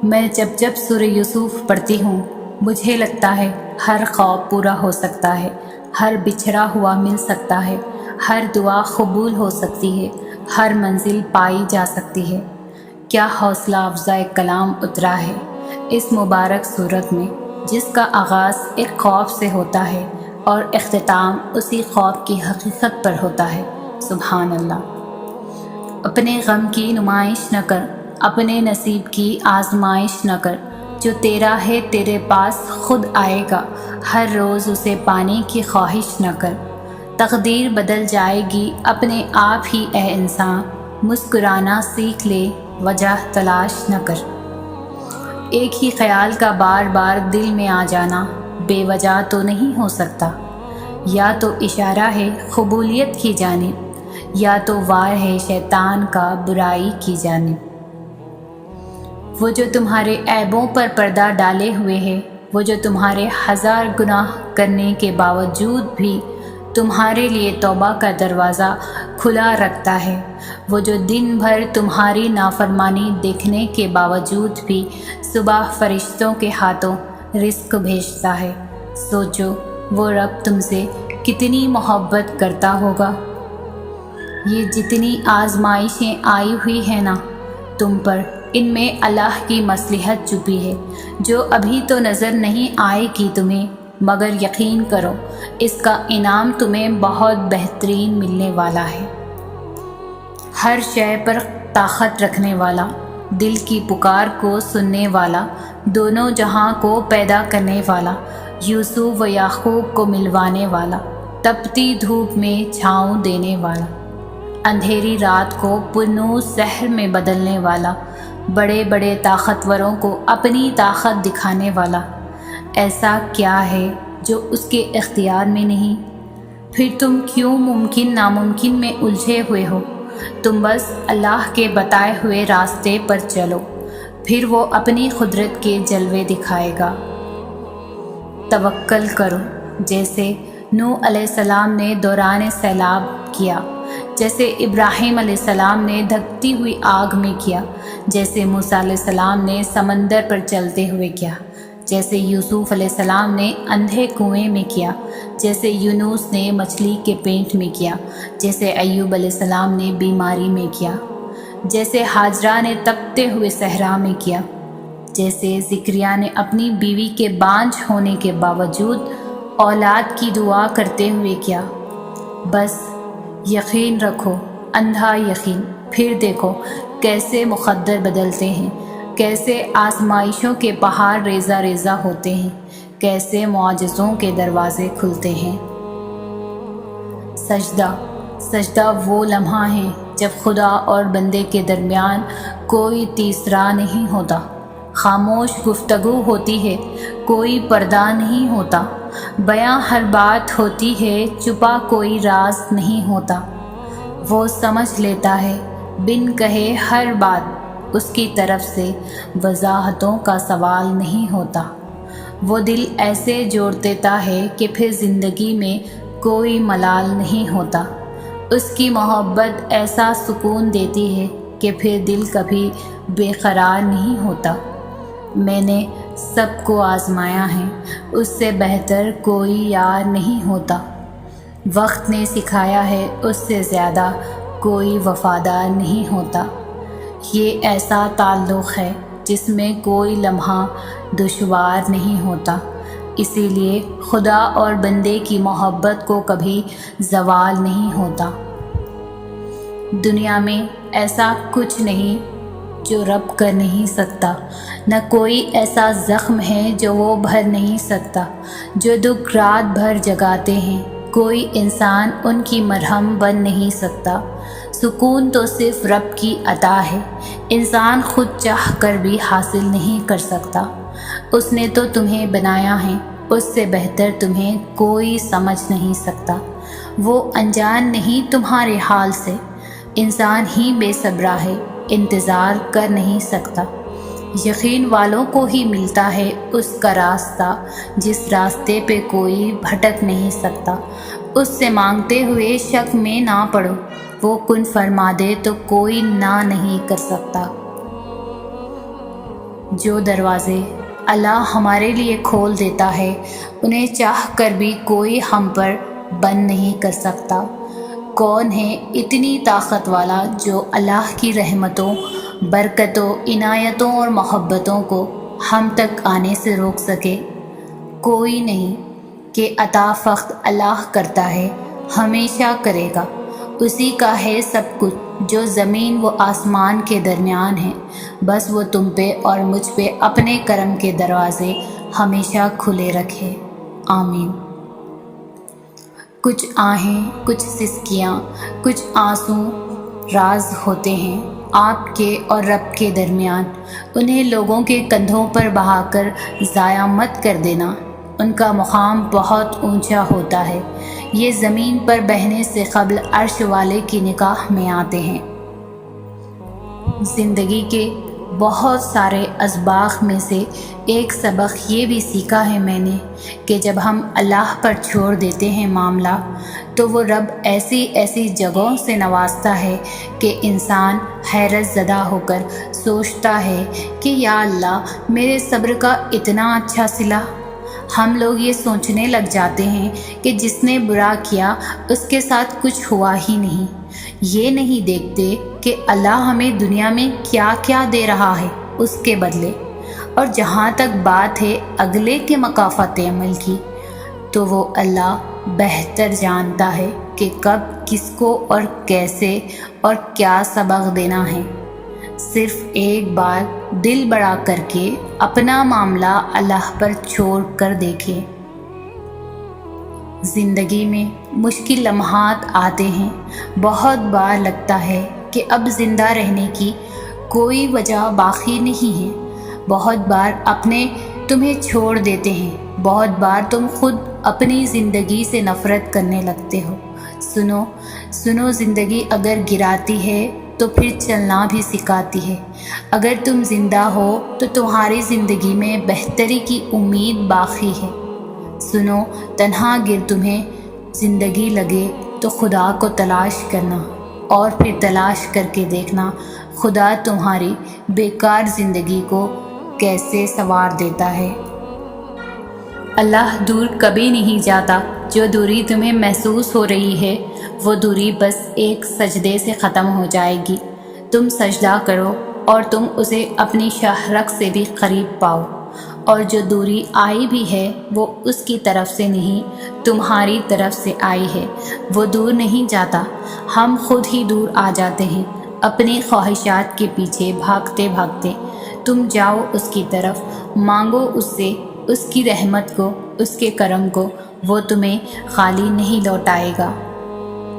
میں جب جب سورہ یوسف پڑھتی ہوں مجھے لگتا ہے ہر خواب پورا ہو سکتا ہے، ہر بچھڑا ہوا مل سکتا ہے، ہر دعا قبول ہو سکتی ہے، ہر منزل پائی جا سکتی ہے۔ کیا حوصلہ افزا کلام اترا ہے اس مبارک سورت میں، جس کا آغاز ایک خوف سے ہوتا ہے اور اختتام اسی خوف کی حقیقت پر ہوتا ہے۔ سبحان اللہ۔ اپنے غم کی نمائش نہ کر، اپنے نصیب کی آزمائش نہ کر، جو تیرا ہے تیرے پاس خود آئے گا، ہر روز اسے پانے کی خواہش نہ کر۔ تقدیر بدل جائے گی اپنے آپ ہی اے انسان، مسکرانا سیکھ لے، وجہ تلاش نہ کر۔ ایک ہی خیال کا بار بار دل میں آ جانا بے وجہ تو نہیں ہو سکتا، یا تو اشارہ ہے قبولیت کی جانب، یا تو وار ہے شیطان کا برائی کی جانب۔ وہ جو تمہارے عیبوں پر پردہ ڈالے ہوئے ہے، وہ جو تمہارے ہزار گناہ کرنے کے باوجود بھی تمہارے لیے توبہ کا دروازہ کھلا رکھتا ہے، وہ جو دن بھر تمہاری نافرمانی دیکھنے کے باوجود بھی صبح فرشتوں کے ہاتھوں رزق بھیجتا ہے، سوچو وہ رب تم سے کتنی محبت کرتا ہوگا۔ یہ جتنی آزمائشیں آئی ہوئی ہیں نا تم پر، ان میں اللہ کی مصلحت چھپی ہے، جو ابھی تو نظر نہیں آئے گی تمہیں، مگر یقین کرو اس کا انعام تمہیں بہت بہترین ملنے والا ہے۔ ہر شے پر طاقت رکھنے والا، دل کی پکار کو سننے والا، دونوں جہاں کو پیدا کرنے والا، یوسف و یعقوب کو ملوانے والا، تپتی دھوپ میں چھاؤں دینے والا، اندھیری رات کو پرنور سحر میں بدلنے والا، بڑے بڑے طاقتوروں کو اپنی طاقت دکھانے والا، ایسا کیا ہے جو اس کے اختیار میں نہیں؟ پھر تم کیوں ممکن ناممکن میں الجھے ہوئے ہو؟ تم بس اللہ کے بتائے ہوئے راستے پر چلو، پھر وہ اپنی قدرت کے جلوے دکھائے گا۔ توکل کرو، جیسے نوح علیہ السلام نے دوران سیلاب کیا، جیسے ابراہیم علیہ السلام نے دھکتی ہوئی آگ میں کیا، جیسے موسیٰ علیہ السلام نے سمندر پر چلتے ہوئے کیا، جیسے یوسف علیہ السلام نے اندھے کنویں میں کیا، جیسے یونس نے مچھلی کے پیٹ میں کیا، جیسے ایوب علیہ السلام نے بیماری میں کیا، جیسے ہاجرہ نے تپتے ہوئے صحرا میں کیا، جیسے زکریا نے اپنی بیوی کے بانجھ ہونے کے باوجود اولاد کی دعا کرتے ہوئے کیا۔ بس یقین رکھو، اندھا یقین، پھر دیکھو کیسے مقدر بدلتے ہیں، کیسے آزمائشوں کے پہاڑ ریزہ ریزہ ہوتے ہیں، کیسے معجزوں کے دروازے کھلتے ہیں۔ سجدہ وہ لمحہ ہے جب خدا اور بندے کے درمیان کوئی تیسرا نہیں ہوتا، خاموش گفتگو ہوتی ہے، کوئی پردہ نہیں ہوتا، بیاں ہر بات ہوتی ہے، چھپا کوئی راز نہیں ہوتا۔ وہ سمجھ لیتا ہے بن کہے ہر بات، اس کی طرف سے وضاحتوں کا سوال نہیں ہوتا۔ وہ دل ایسے جوڑ دیتا ہے کہ پھر زندگی میں کوئی ملال نہیں ہوتا، اس کی محبت ایسا سکون دیتی ہے کہ پھر دل کبھی بے قرار نہیں ہوتا۔ میں نے سب کو آزمایا ہے، اس سے بہتر کوئی یار نہیں ہوتا، وقت نے سکھایا ہے اس سے زیادہ کوئی وفادار نہیں ہوتا۔ یہ ایسا تعلق ہے جس میں کوئی لمحہ دشوار نہیں ہوتا، اسی لیے خدا اور بندے کی محبت کو کبھی زوال نہیں ہوتا۔ دنیا میں ایسا کچھ نہیں جو رب کر نہیں سکتا، نہ کوئی ایسا زخم ہے جو وہ بھر نہیں سکتا، جو دکھ رات بھر جگاتے ہیں کوئی انسان ان کی مرہم بن نہیں سکتا۔ سکون تو صرف رب کی عطا ہے، انسان خود چاہ کر بھی حاصل نہیں کر سکتا۔ اس نے تو تمہیں بنایا ہے، اس سے بہتر تمہیں کوئی سمجھ نہیں سکتا۔ وہ انجان نہیں تمہارے حال سے، انسان ہی بے صبرا ہے، انتظار کر نہیں سکتا۔ یقین والوں کو ہی ملتا ہے اس کا راستہ جس راستے پہ کوئی بھٹک نہیں سکتا۔ اس سے مانگتے ہوئے شک میں نہ پڑو، وہ کن فرما دے تو کوئی نہ نہیں کر سکتا۔ جو دروازے اللہ ہمارے لیے کھول دیتا ہے انہیں چاہ کر بھی کوئی ہم پر بند نہیں کر سکتا۔ کون ہے اتنی طاقت والا جو اللہ کی رحمتوں، برکتوں، عنایتوں اور محبتوں کو ہم تک آنے سے روک سکے؟ کوئی نہیں، کہ عطا فقط اللہ کرتا ہے، ہمیشہ کرے گا۔ اسی کا ہے سب کچھ جو زمین و آسمان کے درمیان ہے، بس وہ تم پہ اور مجھ پہ اپنے کرم کے دروازے ہمیشہ کھلے رکھے۔ آمین۔ کچھ آہیں، کچھ سسکیاں، کچھ آنسو راز ہوتے ہیں آپ کے اور رب کے درمیان، انہیں لوگوں کے کندھوں پر بہا کر ضائع مت کر دینا، ان کا مقام بہت اونچا ہوتا ہے، یہ زمین پر بہنے سے قبل عرش والے کی نگاہ میں آتے ہیں۔ زندگی کے بہت سارے اسباق میں سے ایک سبق یہ بھی سیکھا ہے میں نے کہ جب ہم اللہ پر چھوڑ دیتے ہیں معاملہ تو وہ رب ایسی ایسی جگہوں سے نوازتا ہے کہ انسان حیرت زدہ ہو کر سوچتا ہے کہ یا اللہ میرے صبر کا اتنا اچھا صلہ۔ ہم لوگ یہ سوچنے لگ جاتے ہیں کہ جس نے برا کیا اس کے ساتھ کچھ ہوا ہی نہیں، یہ نہیں دیکھتے کہ اللہ ہمیں دنیا میں کیا کیا دے رہا ہے اس کے بدلے۔ اور جہاں تک بات ہے اگلے کے مکافات عمل کی، تو وہ اللہ بہتر جانتا ہے کہ کب کس کو اور کیسے اور کیا سبق دینا ہے۔ صرف ایک بار دل بڑا کر کے اپنا معاملہ اللہ پر چھوڑ کر دیکھیں۔ زندگی میں مشکل لمحات آتے ہیں، بہت بار لگتا ہے کہ اب زندہ رہنے کی کوئی وجہ باقی نہیں ہے، بہت بار اپنے تمہیں چھوڑ دیتے ہیں، بہت بار تم خود اپنی زندگی سے نفرت کرنے لگتے ہو۔ سنو زندگی اگر گراتی ہے تو پھر چلنا بھی سکھاتی ہے۔ اگر تم زندہ ہو تو تمہاری زندگی میں بہتری کی امید باقی ہے۔ سنو، تنہا گر تمہیں زندگی لگے تو خدا کو تلاش کرنا، اور پھر تلاش کر کے دیکھنا خدا تمہاری بیکار زندگی کو کیسے سنوار دیتا ہے۔ اللہ دور کبھی نہیں جاتا۔ جو دوری تمہیں محسوس ہو رہی ہے وہ دوری بس ایک سجدے سے ختم ہو جائے گی۔ تم سجدہ کرو اور تم اسے اپنی شاہرگ سے بھی قریب پاؤ، اور جو دوری آئی بھی ہے وہ اس کی طرف سے نہیں تمہاری طرف سے آئی ہے، وہ دور نہیں جاتا، ہم خود ہی دور آ جاتے ہیں اپنی خواہشات کے پیچھے بھاگتے بھاگتے۔ تم جاؤ اس کی طرف، مانگو اس سے اس کی رحمت کو، اس کے کرم کو، وہ تمہیں خالی نہیں لوٹائے گا۔